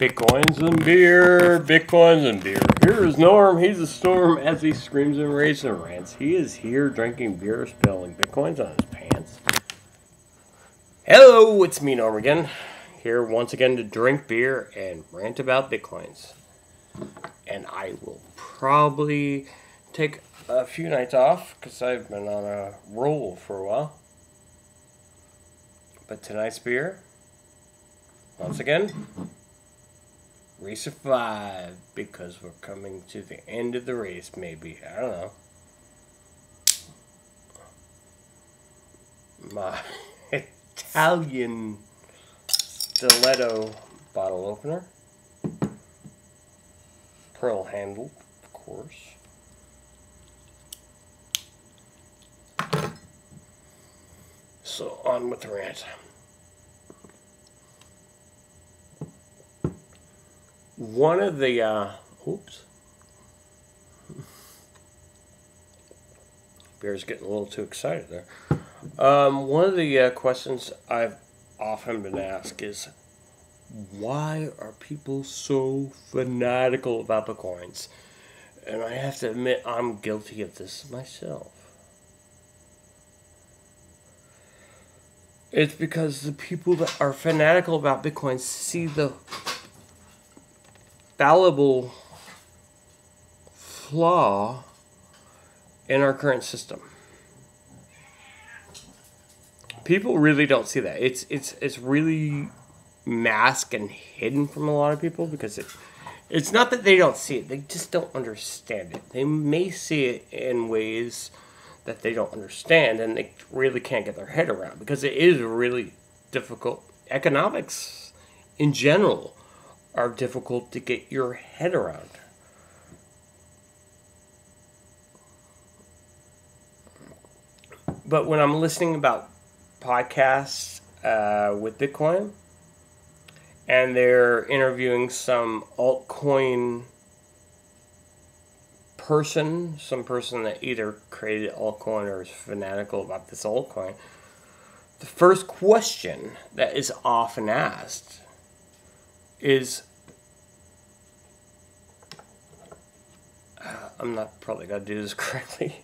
Bitcoins and beer, Bitcoins and beer. Here is Norm, he's a storm as he screams and raves and rants. He is here drinking beer, spilling Bitcoins on his pants. Hello, it's me, Norm again. Here once again to drink beer and rant about Bitcoins. And I will probably take a few nights off because I've been on a roll for a while. But tonight's beer, once again, race of 5, because we're coming to the end of the race, maybe. I don't know. My Italian stiletto bottle opener. Pearl handled, of course. So on with the rant. One of the, beer's getting a little too excited there. One of the questions I've often been asked is, why are people so fanatical about the coins? And I have to admit, I'm guilty of this myself. It's because the people that are fanatical about Bitcoin see the fallible flaw in our current system. People really don't see that. It's really masked and hidden from a lot of people because it's not that they don't see it, they just don't understand it. They may see it in ways that they don't understand and they really can't get their head around because it is really difficult. Economics in general are difficult to get your head around. But when I'm listening about podcasts with Bitcoin, and they're interviewing some altcoin person, some person that either created altcoin or is fanatical about this altcoin, the first question that is often asked is, I'm not probably going to do this correctly.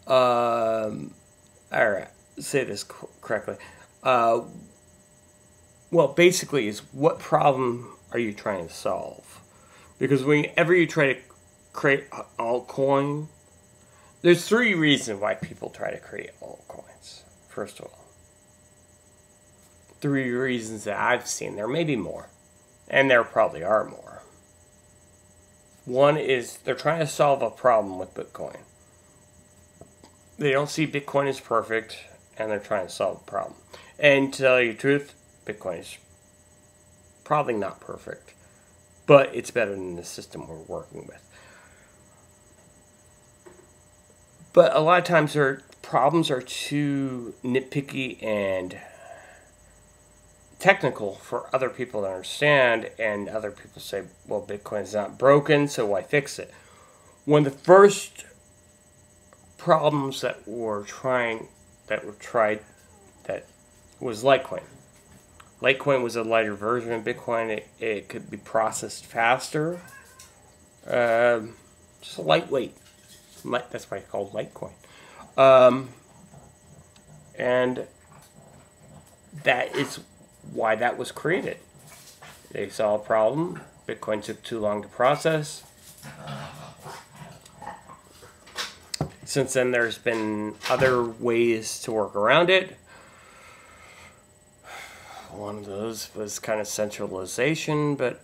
Alright, say this correctly. Well, basically, is what problem are you trying to solve? Because whenever you try to create an altcoin, there's 3 reasons why people try to create altcoins. First of all, 3 reasons that I've seen. There may be more. And there probably are more. One is they're trying to solve a problem with Bitcoin. They don't see Bitcoin as perfect, and they're trying to solve a problem. And to tell you the truth, Bitcoin is probably not perfect, but it's better than the system we're working with. But a lot of times their problems are too nitpicky and technical for other people to understand, and other people say, well, Bitcoin's not broken, so why fix it? One of the first problems that tried that was Litecoin. Litecoin was a lighter version of Bitcoin. It could be processed faster. Just lightweight. That's why it's called Litecoin. And that is why that was created. They saw a problem. Bitcoin took too long to process. Since then, there's been other ways to work around it. One of those was kind of centralization, but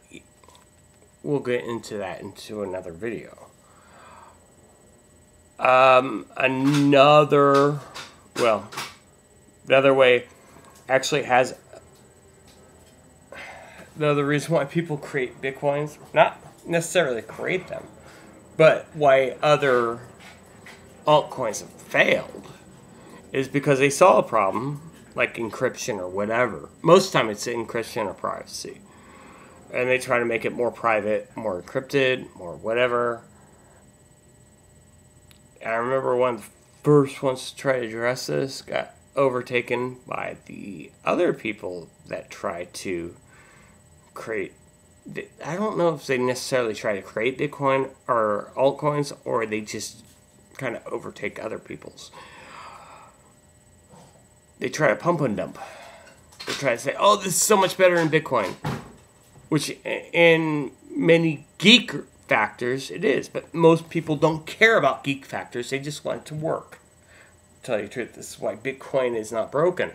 we'll get into that into another video. Another way actually has the other reason why people create Bitcoins, not necessarily create them, but why other altcoins have failed, is because they saw a problem like encryption or whatever. Most of the time it's encryption or privacy. And they try to make it more private, more encrypted, more whatever. And I remember one of the first ones to try to address this got overtaken by the other people that tried to create I don't know if they necessarily try to create Bitcoin or altcoins, or they just kind of overtake other people's. They try to pump and dump. They try to say, oh, this is so much better than Bitcoin. Which in many geek factors it is. But most people don't care about geek factors. They just want it to work. To tell you the truth, this is why Bitcoin is not broken.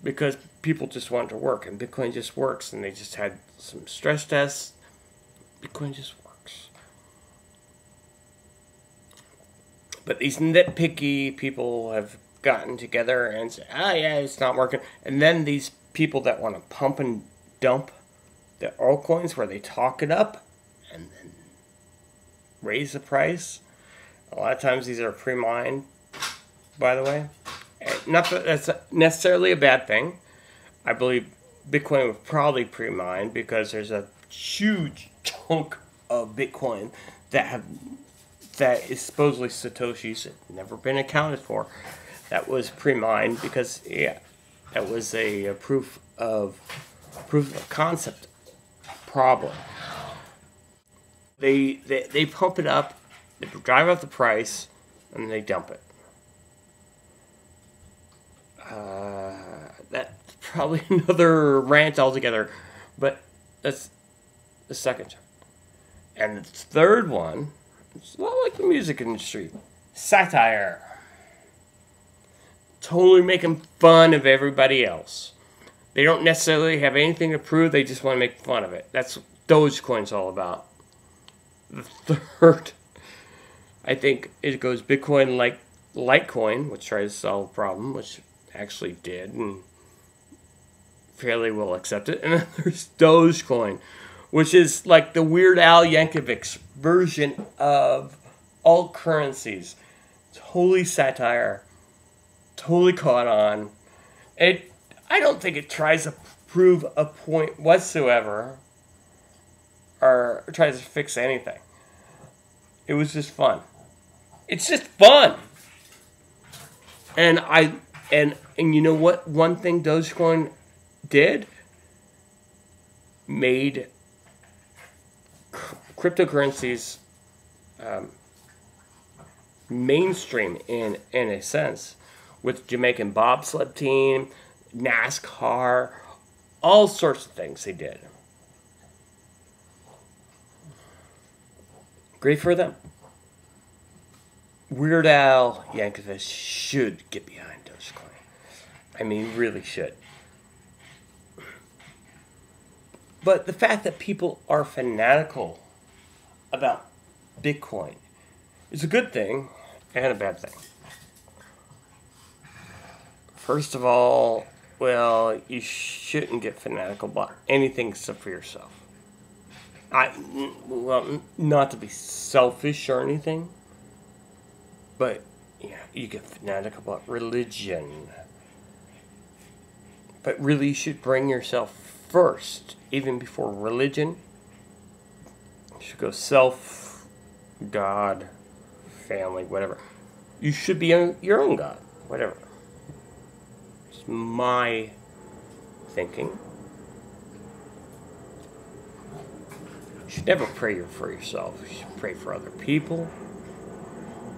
Because people just want it to work. And Bitcoin just works. And they just had some stress tests. Bitcoin just works. But these nitpicky people have gotten together and say, ah, yeah, it's not working. And then these people that want to pump and dump the altcoins where they talk it up and then raise the price. A lot of times these are pre-mined, by the way. Not that that's necessarily a bad thing. I believe Bitcoin was probably pre-mined because there's a huge chunk of Bitcoin that is supposedly Satoshi's, never been accounted for. That was pre-mined because, yeah, that was a proof of concept problem. They pump it up, they drive up the price, and they dump it. That's probably another rant altogether, but that's the second. And the third one, it's a lot like the music industry, satire. Totally making fun of everybody else. They don't necessarily have anything to prove, they just want to make fun of it. That's what Dogecoin's all about. The third, I think it goes Bitcoin like Litecoin, which tries to solve a problem, which actually did, and fairly well accepted. And then there's Dogecoin, which is like the Weird Al Yankovic's version of alt currencies. Totally satire. Totally caught on. I don't think it tries to prove a point whatsoever or tries to fix anything. It was just fun. It's just fun. And you know what? One thing Dogecoin did made cryptocurrencies mainstream in a sense. With Jamaican bobsled team, NASCAR, all sorts of things they did. Great for them. Weird Al Yankovic should get behind Dogecoin. I mean, really should. But the fact that people are fanatical about Bitcoin is a good thing and a bad thing. First of all, well, you shouldn't get fanatical about anything except for yourself. Not to be selfish or anything, but yeah, you get fanatical about religion. But really, you should bring yourself first, even before religion. You should go self, God, family, whatever. You should be your own God, whatever. My thinking. You should never pray for yourself. You should pray for other people.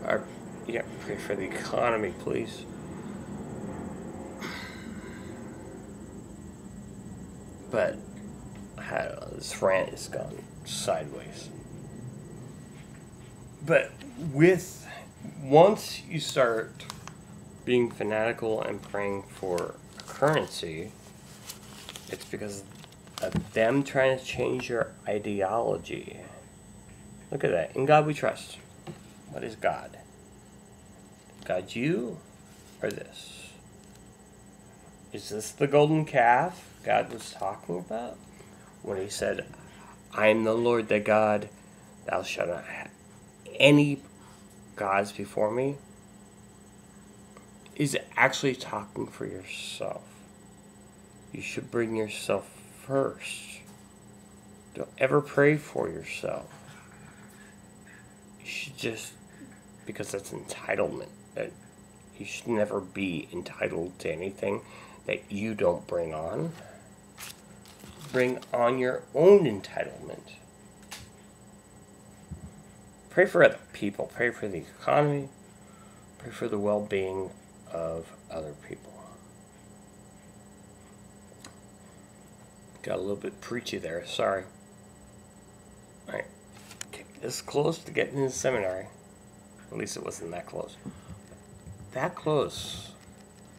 Or, pray for the economy, please. But, I don't know, this rant has gone sideways. But once you start being fanatical and praying for a currency, it's because of them trying to change your ideology. Look at that. In God we trust. What is God? God, you or this? Is this the golden calf God was talking about when he said, I am the Lord thy God, thou shalt not have any gods before me? Is actually talking for yourself. You should bring yourself first. Don't ever pray for yourself. You should just, because that's entitlement. That you should never be entitled to anything that you don't bring on. bring on your own entitlement. Pray for other people. Pray for the economy. Pray for the well-being of other people. Got a little bit preachy there. Sorry. Alright. This close to getting in the seminary. At least it wasn't that close. That close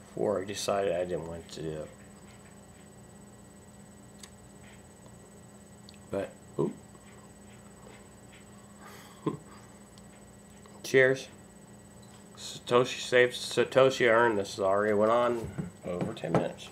before I decided I didn't want to do it. But, oop. Cheers. Satoshi saved, Satoshi earned. This already went on over 10 minutes.